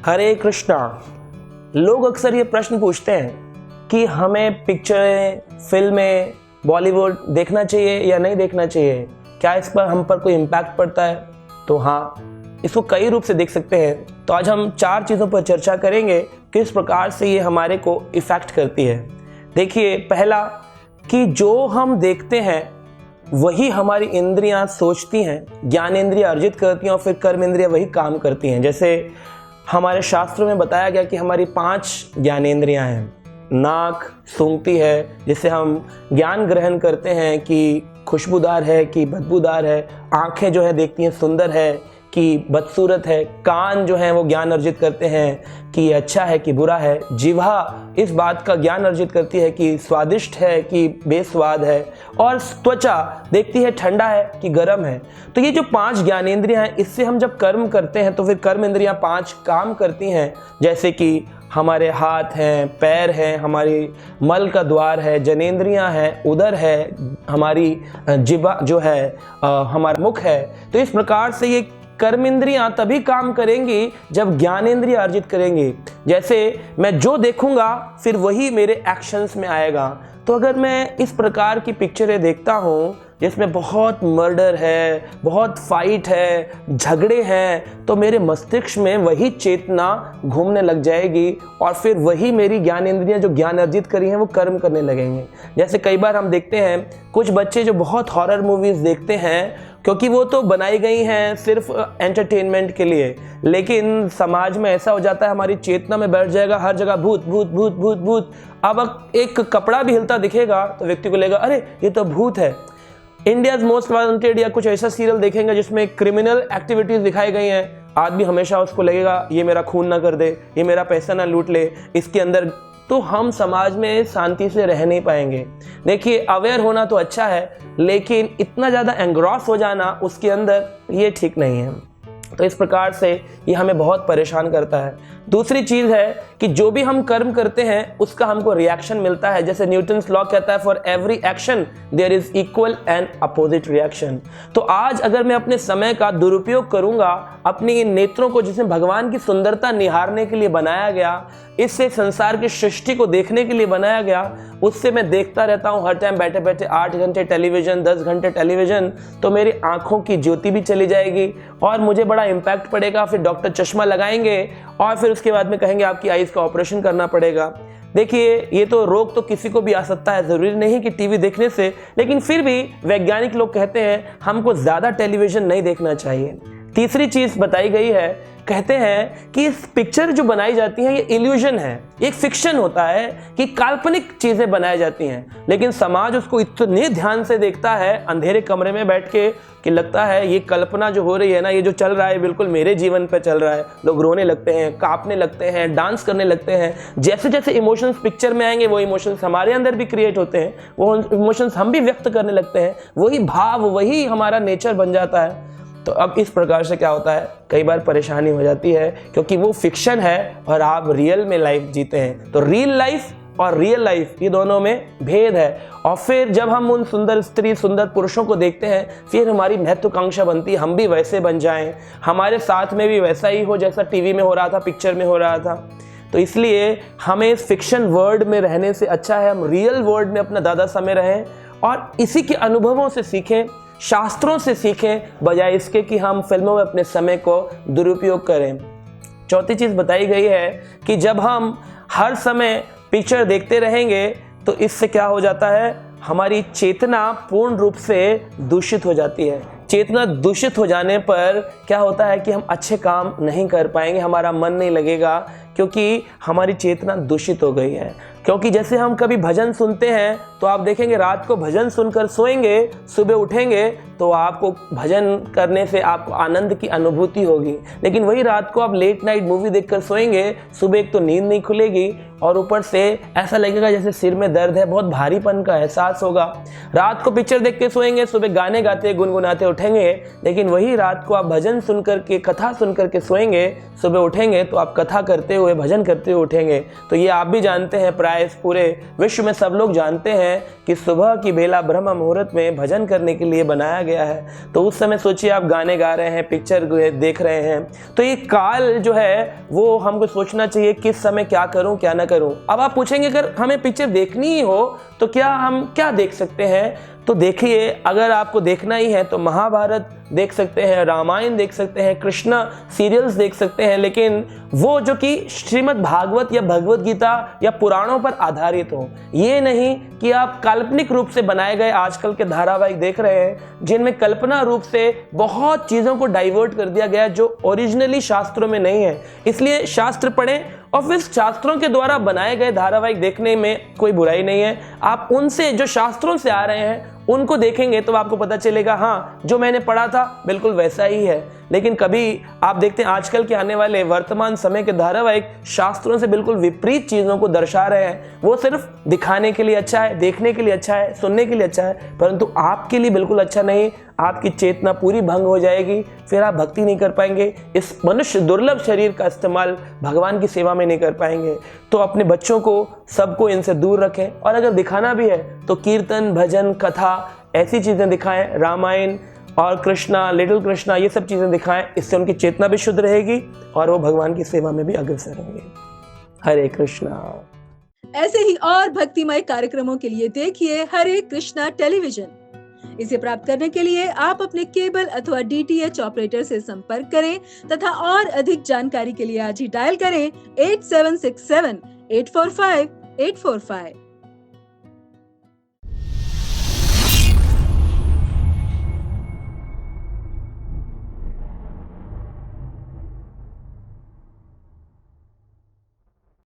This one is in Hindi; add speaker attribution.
Speaker 1: हरे कृष्णा। लोग अक्सर ये प्रश्न पूछते हैं कि हमें पिक्चरें, फिल्में, बॉलीवुड देखना चाहिए या नहीं देखना चाहिए, क्या इस पर हम पर कोई इम्पैक्ट पड़ता है। तो हाँ, इसको कई रूप से देख सकते हैं। तो आज हम 4 चीज़ों पर चर्चा करेंगे किस प्रकार से ये हमारे को इफ़ेक्ट करती है। देखिए, पहला कि जो हम देखते हैं वही हमारी इंद्रियां सोचती हैं, ज्ञान इंद्रियां अर्जित करती हैं और फिर कर्म इंद्रियां वही काम करती हैं। जैसे हमारे शास्त्रों में बताया गया कि हमारी 5 ज्ञानेंद्रियां हैं। नाक सूंघती है, जिससे हम ज्ञान ग्रहण करते हैं कि खुशबूदार है कि बदबूदार है। आंखें जो है देखती हैं सुंदर है कि बदसूरत है। कान जो है वो ज्ञान अर्जित करते हैं कि ये अच्छा है कि बुरा है। जिह्वा इस बात का ज्ञान अर्जित करती है कि स्वादिष्ट है कि बेस्वाद है। और त्वचा देखती है ठंडा है कि गर्म है। तो ये जो 5 ज्ञानेंद्रियां हैं, इससे हम जब कर्म करते हैं तो फिर कर्म इंद्रियां 5 काम करती हैं। जैसे कि हमारे हाथ हैं, पैर हैं, हमारी मल का द्वार है, जनेंद्रियां हैं, उदर है, हमारी जिह्वा जो है, हमारा मुख है। तो इस प्रकार से ये कर्म इंद्रियां तभी काम करेंगी जब ज्ञानेंद्रियां अर्जित करेंगी। जैसे मैं जो देखूंगा फिर वही मेरे एक्शंस में आएगा। तो अगर मैं इस प्रकार की पिक्चरें देखता हूँ जिसमें बहुत मर्डर है, बहुत फाइट है, झगड़े हैं, तो मेरे मस्तिष्क में वही चेतना घूमने लग जाएगी और फिर वही मेरी ज्ञानेंद्रियां जो ज्ञान अर्जित करी हैं वो कर्म करने लगेंगे। जैसे कई बार हम देखते हैं कुछ बच्चे जो बहुत हॉरर मूवीज़ देखते हैं, क्योंकि वो तो बनाई गई हैं सिर्फ एंटरटेनमेंट के लिए, लेकिन समाज में ऐसा हो जाता है, हमारी चेतना में बैठ जाएगा, हर जगह भूत भूत भूत भूत भूत। अब एक कपड़ा भी हिलता दिखेगा तो व्यक्ति को लगेगा अरे ये तो भूत है। इंडियाज मोस्ट वांटेड या कुछ ऐसा सीरियल देखेंगे जिसमें क्रिमिनल एक्टिविटीज दिखाई गई हैं, आदमी हमेशा उसको लगेगा ये मेरा खून ना कर दे, ये मेरा पैसा ना लूट ले, इसके अंदर। तो हम समाज में शांति से रह नहीं पाएंगे। देखिए, अवेयर होना तो अच्छा है, लेकिन इतना ज़्यादा एंग्रॉस हो जाना उसके अंदर, ये ठीक नहीं है। तो इस प्रकार से ये हमें बहुत परेशान करता है। दूसरी चीज़ है कि जो भी हम कर्म करते हैं उसका हमको रिएक्शन मिलता है। जैसे न्यूटन्स लॉ कहता है, for every action there is equal and opposite reaction. तो आज अगर मैं अपने समय का दुरुपयोग करूंगा, अपनी इन नेत्रों को जिसमें भगवान की सुंदरता निहारने के लिए बनाया गया, इससे संसार की सृष्टि को देखने के लिए बनाया गया, उससे मैं देखता रहता हूँ हर टाइम बैठे बैठे 8 घंटे टेलीविज़न, 10 घंटे टेलीविज़न, तो मेरी आंखों की ज्योति भी चली जाएगी और मुझे बड़ा इम्पैक्ट पड़ेगा। फिर डॉक्टर चश्मा लगाएंगे और फिर उसके बाद में कहेंगे आपकी आईज का ऑपरेशन करना पड़ेगा। देखिए, ये तो रोग तो किसी को भी आ सकता है, ज़रूरी नहीं कि टीवी देखने से, लेकिन फिर भी वैज्ञानिक लोग कहते हैं हमको ज़्यादा टेलीविज़न नहीं देखना चाहिए। तीसरी चीज़ बताई गई है, कहते हैं कि इस पिक्चर जो बनाई जाती है ये इल्यूजन है, एक फिक्शन होता है कि काल्पनिक चीज़ें बनाई जाती हैं, लेकिन समाज उसको इतने ध्यान से देखता है अंधेरे कमरे में बैठ के कि लगता है ये कल्पना जो हो रही है ना, ये जो चल रहा है बिल्कुल मेरे जीवन पे चल रहा है। लोग रोने लगते हैं, कांपने लगते हैं, डांस करने लगते हैं। जैसे जैसे इमोशंस पिक्चर में आएंगे वो इमोशंस हमारे अंदर भी क्रिएट होते हैं, वो इमोशंस हम भी व्यक्त करने लगते हैं, वही भाव, वही हमारा नेचर बन जाता है। तो अब इस प्रकार से क्या होता है, कई बार परेशानी हो जाती है, क्योंकि वो फिक्शन है और आप रियल में लाइफ जीते हैं। तो रियल लाइफ और रियल लाइफ, ये दोनों में भेद है। और फिर जब हम उन सुंदर स्त्री, सुंदर पुरुषों को देखते हैं, फिर हमारी महत्वाकांक्षा बनती है हम भी वैसे बन जाएं, हमारे साथ में भी वैसा ही हो जैसा टीवी में हो रहा था, पिक्चर में हो रहा था। तो इसलिए हमें इस फिक्शन वर्ल्ड में रहने से अच्छा है हम रियल वर्ल्ड में अपना ज़्यादा समय रहें और इसी के अनुभवों से सीखें, शास्त्रों से सीखें, बजाय इसके कि हम फिल्मों में अपने समय को दुरुपयोग करें। चौथी चीज़ बताई गई है कि जब हम हर समय पिक्चर देखते रहेंगे तो इससे क्या हो जाता है, हमारी चेतना पूर्ण रूप से दूषित हो जाती है। चेतना दूषित हो जाने पर क्या होता है कि हम अच्छे काम नहीं कर पाएंगे, हमारा मन नहीं लगेगा, क्योंकि हमारी चेतना दूषित हो गई है। क्योंकि जैसे हम कभी भजन सुनते हैं तो आप देखेंगे रात को भजन सुनकर सोएंगे, सुबह उठेंगे तो आपको भजन करने से आपको आनंद की अनुभूति होगी। लेकिन वही रात को आप लेट नाइट मूवी देखकर सोएंगे, सुबह एक तो नींद नहीं खुलेगी और ऊपर से ऐसा लगेगा जैसे सिर में दर्द है, बहुत भारीपन का एहसास होगा। रात को पिक्चर देख के सोएंगे, सुबह गाने गाते गुनगुनाते उठेंगे, लेकिन वही रात को आप भजन सुन करके, कथा सुन करके सोएंगे, सुबह उठेंगे तो आप कथा करते हुए, भजन करते हुए उठेंगे। तो ये आप भी जानते हैं, प्राय पूरे विश्व में सब लोग जानते हैं कि सुबह की बेला ब्रह्म मुहूर्त में भजन करने के लिए बनाया गया है। तो उस समय सोचिए आप गाने गा रहे हैं, पिक्चर देख रहे हैं, तो ये काल जो है वो हमको सोचना चाहिए किस समय क्या करूं क्या ना करूं। अब आप पूछेंगे अगर हमें पिक्चर देखनी ही हो तो क्या हम क्या देख सकते हैं? तो देखिए, अगर आपको देखना ही है तो महाभारत देख सकते हैं, रामायण देख सकते हैं, कृष्णा सीरियल्स देख सकते हैं, लेकिन वो जो कि श्रीमद् भागवत या भगवत गीता या पुराणों पर आधारित हो। ये नहीं कि आप काल्पनिक रूप से बनाए गए आजकल के धारावाहिक देख रहे हैं जिनमें कल्पना रूप से बहुत चीज़ों को डाइवर्ट कर दिया गया जो ओरिजिनली शास्त्रों में नहीं है। इसलिए शास्त्र पढ़ें और फिर शास्त्रों के द्वारा बनाए गए धारावाहिक देखने में कोई बुराई नहीं है। आप उनसे जो शास्त्रों से आ रहे हैं उनको देखेंगे तो आपको पता चलेगा हाँ, जो मैंने पढ़ा था बिल्कुल वैसा ही है। लेकिन कभी आप देखते हैं आजकल के आने वाले वर्तमान समय के धारावाहिक शास्त्रों से बिल्कुल विपरीत चीज़ों को दर्शा रहे हैं। वो सिर्फ दिखाने के लिए अच्छा है, देखने के लिए अच्छा है, सुनने के लिए अच्छा है, परंतु आपके लिए बिल्कुल अच्छा नहीं। आपकी चेतना पूरी भंग हो जाएगी, फिर आप भक्ति नहीं कर पाएंगे, इस मनुष्य दुर्लभ शरीर का इस्तेमाल भगवान की सेवा में नहीं कर पाएंगे। तो अपने बच्चों को, सबको इनसे दूर रखें, और अगर दिखाना भी है तो कीर्तन, भजन, कथा ऐसी चीज़ें दिखाएं, रामायण और कृष्णा, लिटिल कृष्णा, ये सब चीज़ें दिखाएं। इससे उनकी चेतना भी शुद्ध रहेगी और वो भगवान की सेवा में भी अग्रसर होंगे। हरे कृष्णा।
Speaker 2: ऐसे ही और भक्तिमय कार्यक्रमों के लिए देखिए हरे कृष्णा टेलीविजन। इसे प्राप्त करने के लिए आप अपने केबल अथवा DTH ऑपरेटर से संपर्क करें तथा और अधिक जानकारी के लिए आज ही डायल करें 8767 845 845।